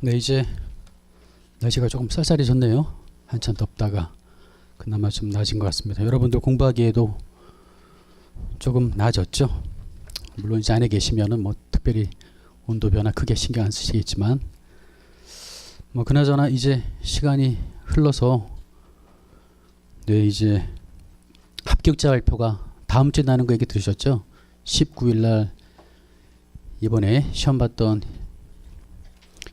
네, 이제 날씨가 조금 쌀쌀해졌네요. 한참 덥다가 그나마 좀 나아진 것 같습니다. 여러분들 공부하기에도 조금 나아졌죠. 물론 이제 안에 계시면은 뭐 특별히 온도 변화 크게 신경 안 쓰시겠지만, 뭐 그나저나 이제 시간이 흘러서 네, 이제 합격자 발표가 다음 주에 나는 거 얘기 들으셨죠? 19일 날 이번에 시험 봤던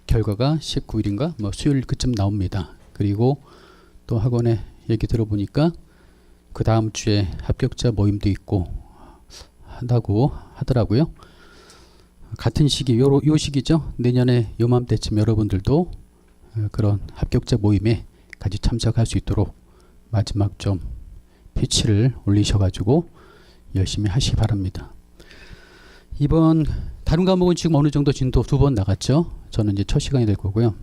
결과가 19일인가 뭐 수요일 그쯤 나옵니다. 그리고 또 학원에 얘기 들어보니까 그 다음 주에 합격자 모임도 있고 한다고 하더라고요. 같은 시기, 요 시기죠. 내년에 요맘때쯤 여러분들도 그런 합격자 모임에 같이 참석할 수 있도록 마지막 좀 피치를 올리셔가지고 열심히 하시기 바랍니다. 이번 다른 과목은 지금 어느 정도 진도 2번 나갔죠. 저는 이제 첫 시간이 될 거고요.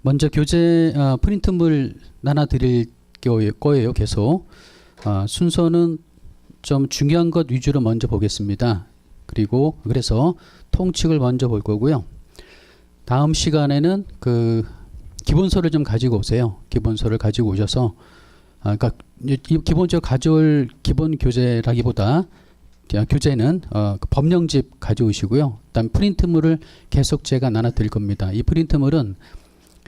먼저 교재 프린트물 나눠 드릴 거예요. 계속 순서는 좀 중요한 것 위주로 먼저 보겠습니다. 그리고 그래서 통칙을 먼저 볼 거고요. 다음 시간에는 그 기본서를 좀 가지고 오세요. 기본서를 가지고 오셔서 그러니까 기본적으로 가져올 기본 교재라기보다 교재는 법령집 가져오시고요. 그다음 프린트물을 계속 제가 나눠 드릴 겁니다. 이 프린트물은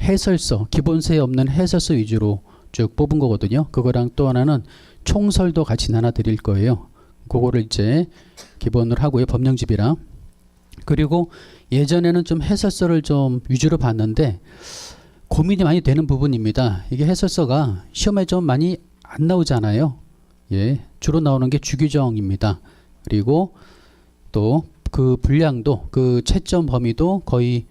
해설서, 기본서에 없는 해설서 위주로 쭉 뽑은 거거든요. 그거랑 또 하나는 총설도 같이 나눠 드릴 거예요. 그거를 이제 기본으로 하고요. 법령집이랑. 그리고 예전에는 좀 해설서를 좀 위주로 봤는데 고민이 많이 되는 부분입니다. 이게 해설서가 시험에 좀 많이 안 나오잖아요. 예, 주로 나오는 게 주규정입니다. 그리고 또 그 분량도 그 채점 범위도 거의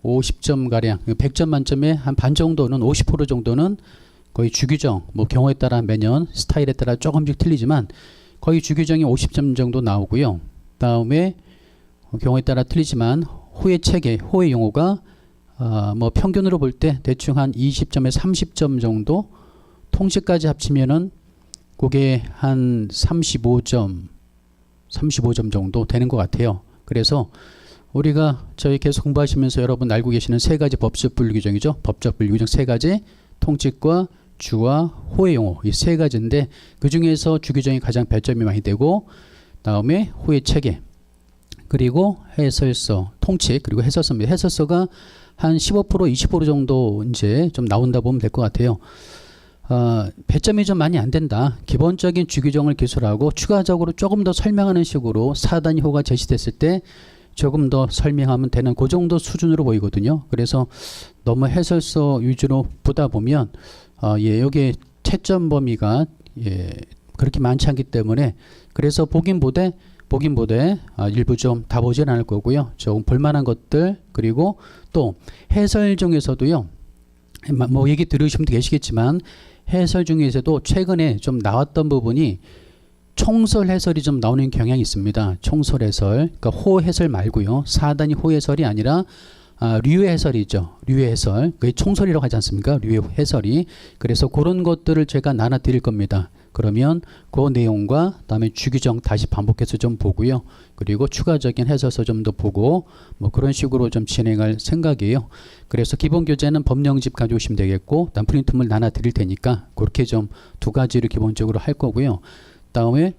50점 가량, 100점 만점에 한 반 정도는 50% 정도는 거의 주규정, 뭐 경우에 따라 매년 스타일에 따라 조금씩 틀리지만 거의 주규정이 50점 정도 나오고요. 다음에 경우에 따라 틀리지만 호의 체계, 호의 용어가 뭐 평균으로 볼 때 대충 한 20점에서 30점 정도, 통식까지 합치면은 그게 한 35점 정도 되는 것 같아요. 그래서 우리가 저희 계속 공부하시면서 여러분 알고 계시는 세 가지 법적 분류 규정이죠. 법적 분류 규정 세 가지, 통칙과 주와 호의 용어 이 세 가지인데 그 중에서 주 규정이 가장 배점이 많이 되고 다음에 호의 체계 그리고 해설서, 통칙 그리고 해설서입니다. 해설서가 한 15% 20% 정도 이제 좀 나온다 보면 될 것 같아요. 배점이 좀 많이 안 된다. 기본적인 주규정을 기술하고 추가적으로 조금 더 설명하는 식으로 사단위호가 제시됐을 때 조금 더 설명하면 되는 그 정도 수준으로 보이거든요. 그래서 너무 해설서 위주로 보다 보면 예, 여기에 채점 범위가 예, 그렇게 많지 않기 때문에 그래서 보긴 보되 일부 좀 다 보진 않을 거고요. 조금 볼만한 것들 그리고 또 해설 중에서도요. 뭐 얘기 들으신 분도 계시겠지만 해설 중에서도 최근에 좀 나왔던 부분이 총설 해설이 좀 나오는 경향이 있습니다. 총설 해설, 그러니까 호 해설 말고요. 사단이 호 해설이 아니라 류의 해설이죠. 류의 해설, 그게 총설이라고 하지 않습니까? 류의 해설이. 그래서 그런 것들을 제가 나눠 드릴 겁니다. 그러면 그 내용과 그다음에 주규정 다시 반복해서 좀 보고요. 그리고 추가적인 해설서 좀 더 보고 뭐 그런 식으로 좀 진행할 생각이에요. 그래서 기본 교재는 법령집 가져오시면 되겠고 그다음 프린트물 나눠 드릴 테니까 그렇게 좀 두 가지를 기본적으로 할 거고요. 다음에